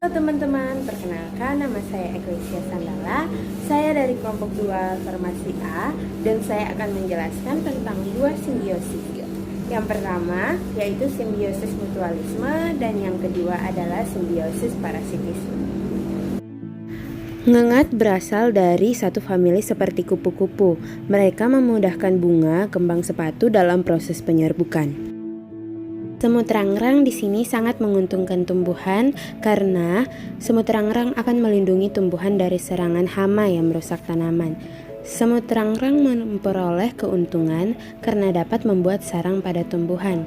Halo teman-teman, perkenalkan nama saya Eklesia Sandala. Saya dari kelompok 2 Farmasi A dan saya akan menjelaskan tentang dua simbiosis. Yang pertama yaitu simbiosis mutualisme dan yang kedua adalah simbiosis parasitisme. Ngengat berasal dari satu famili seperti kupu-kupu. Mereka memudahkan bunga kembang sepatu dalam proses penyerbukan. Semut rangrang di sini sangat menguntungkan tumbuhan karena semut rangrang akan melindungi tumbuhan dari serangan hama yang merusak tanaman. Semut rangrang memperoleh keuntungan karena dapat membuat sarang pada tumbuhan.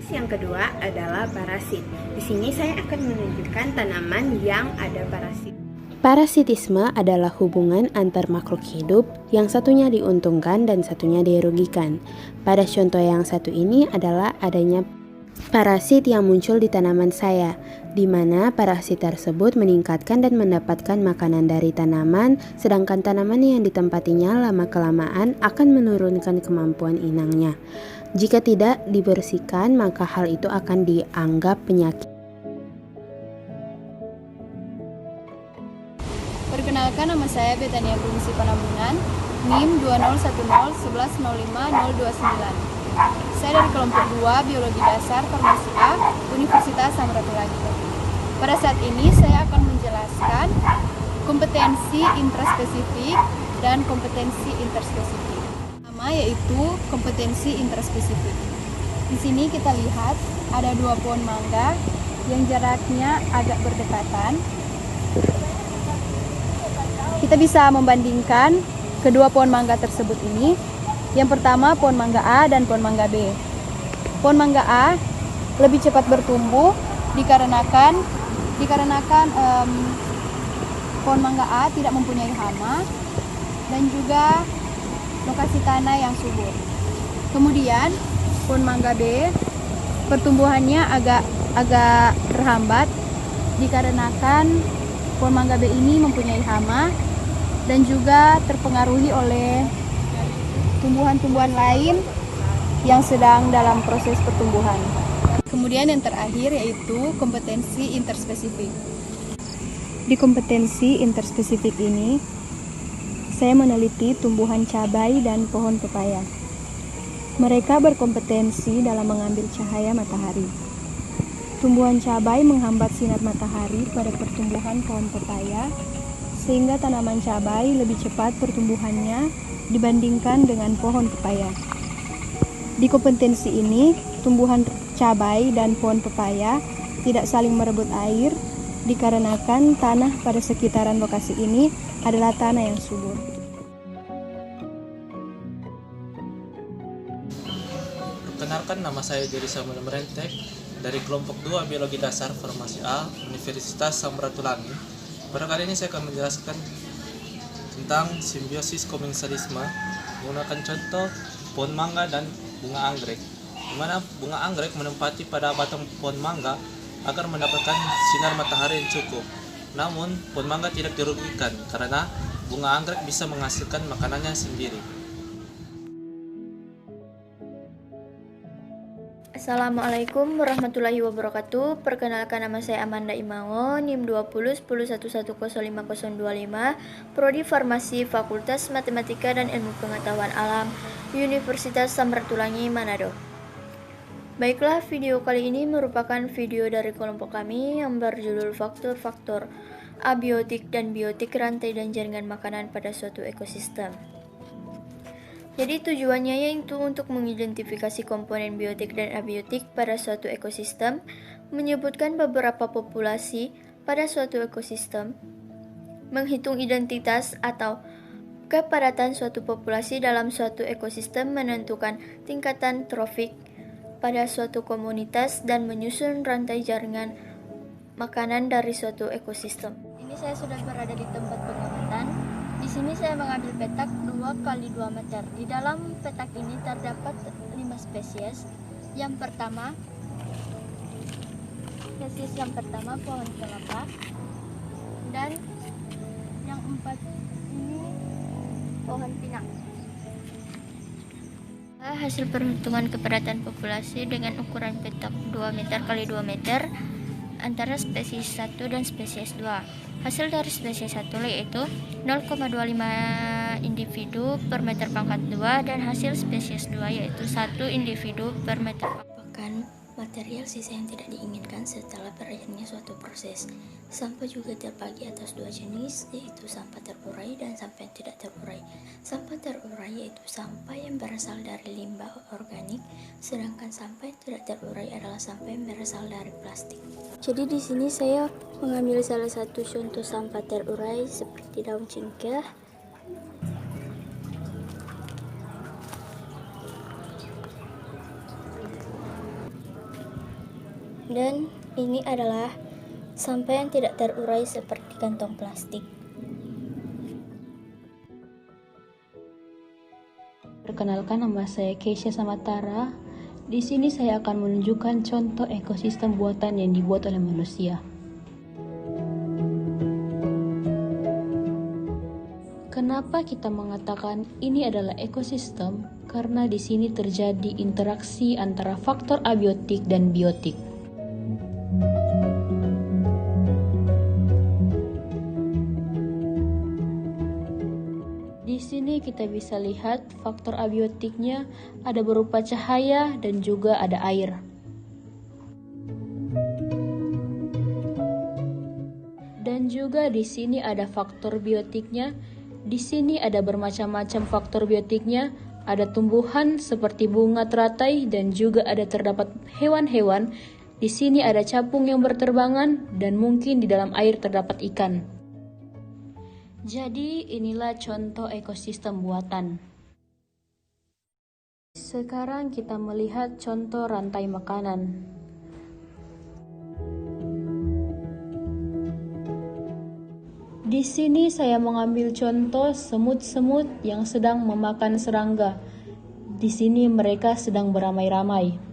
Yang kedua adalah parasit. Di sini saya akan menunjukkan tanaman yang ada parasit. Parasitisme adalah hubungan antar makhluk hidup yang satunya diuntungkan dan satunya dirugikan. Pada contoh yang satu ini adalah adanya parasit yang muncul di tanaman saya, di mana parasit tersebut meningkatkan dan mendapatkan makanan dari tanaman, sedangkan tanaman yang ditempatinya lama-kelamaan akan menurunkan kemampuan inangnya. Jika tidak dibersihkan, maka hal itu akan dianggap penyakit. Perkenalkan, nama saya Betania Bungsi Panambunan, NIM 201011050229. Saya dari kelompok 2 Biologi Dasar Farmasi A, Universitas Samratulangi. Pada saat ini saya akan menjelaskan kompetensi intraspesifik dan kompetensi interspesifik. Pertama yaitu kompetensi intraspesifik. Di sini kita lihat ada dua pohon mangga yang jaraknya agak berdekatan. Kita bisa membandingkan kedua pohon mangga tersebut ini. Yang pertama pohon mangga A dan pohon mangga B. Pohon mangga A lebih cepat bertumbuh dikarenakan pohon mangga A tidak mempunyai hama dan juga lokasi tanah yang subur. Kemudian pohon mangga B pertumbuhannya agak terhambat dikarenakan pohon mangga B ini mempunyai hama dan juga terpengaruhi oleh tumbuhan-tumbuhan lain yang sedang dalam proses pertumbuhan. Kemudian yang terakhir yaitu kompetensi interspesifik. Di kompetensi interspesifik ini, saya meneliti tumbuhan cabai dan pohon pepaya. Mereka berkompetensi dalam mengambil cahaya matahari. Tumbuhan cabai menghambat sinar matahari pada pertumbuhan pohon pepaya, sehingga tanaman cabai lebih cepat pertumbuhannya dibandingkan dengan pohon pepaya. Di kompetensi ini, tumbuhan cabai dan pohon pepaya tidak saling merebut air, dikarenakan tanah pada sekitaran lokasi ini adalah tanah yang subur. Perkenalkan, nama saya Jerry Samuel Merentek dari kelompok 2 Biologi Dasar Farmasi A, Universitas Samratulangi. Pada kali ini saya akan menjelaskan tentang simbiosis komensalisme menggunakan contoh pohon mangga dan bunga anggrek, di mana bunga anggrek menempati pada batang pohon mangga agar mendapatkan sinar matahari yang cukup. Namun, pohon mangga tidak dirugikan karena bunga anggrek bisa menghasilkan makanannya sendiri. Assalamualaikum warahmatullahi wabarakatuh. Perkenalkan, nama saya Amanda Imango, NIM 201011105025, Prodi Farmasi Fakultas Matematika dan Ilmu Pengetahuan Alam, Universitas Samratulangi, Manado. Baiklah, video kali ini merupakan video dari kelompok kami yang berjudul faktor-faktor abiotik dan biotik rantai dan jaringan makanan pada suatu ekosistem. Jadi tujuannya yaitu untuk mengidentifikasi komponen biotik dan abiotik pada suatu ekosistem, menyebutkan beberapa populasi pada suatu ekosistem, menghitung identitas atau kepadatan suatu populasi dalam suatu ekosistem, menentukan tingkatan trofik pada suatu komunitas, dan menyusun rantai jaringan makanan dari suatu ekosistem. Ini saya sudah berada di tempat pengamatan. Di sini saya mengambil petak 2x2 meter. Di dalam petak ini terdapat 5 spesies. Yang pertama pohon kelapa, dan yang 4 ini pohon pinang. Hasil perhitungan kepadatan populasi dengan ukuran petak 2 meter x 2 meter antara spesies 1 dan spesies 2. Hasil dari spesies 1 yaitu 0,25 individu per meter pangkat 2 dan hasil spesies 2 yaitu 1 individu per meter pangkat 2. Material sisa yang tidak diinginkan setelah berakhirnya suatu proses. Sampah juga terbagi atas dua jenis, yaitu sampah terurai dan sampah yang tidak terurai. Sampah terurai yaitu sampah yang berasal dari limbah organik, sedangkan sampah yang tidak terurai adalah sampah yang berasal dari plastik. Jadi di sini saya mengambil salah satu contoh sampah terurai seperti daun cengkeh. Dan ini adalah sampah yang tidak terurai seperti kantong plastik. Perkenalkan, nama saya Keisha Samatara. Di sini saya akan menunjukkan contoh ekosistem buatan yang dibuat oleh manusia. Kenapa kita mengatakan ini adalah ekosistem? Karena di sini terjadi interaksi antara faktor abiotik dan biotik. Di sini kita bisa lihat faktor abiotiknya ada berupa cahaya dan juga ada air. Dan juga di sini ada faktor biotiknya. Di sini ada bermacam-macam faktor biotiknya. Ada tumbuhan seperti bunga teratai dan juga ada terdapat hewan-hewan. Di sini ada capung yang berterbangan dan mungkin di dalam air terdapat ikan. Jadi inilah contoh ekosistem buatan. Sekarang kita melihat contoh rantai makanan. Di sini saya mengambil contoh semut-semut yang sedang memakan serangga. Di sini mereka sedang beramai-ramai.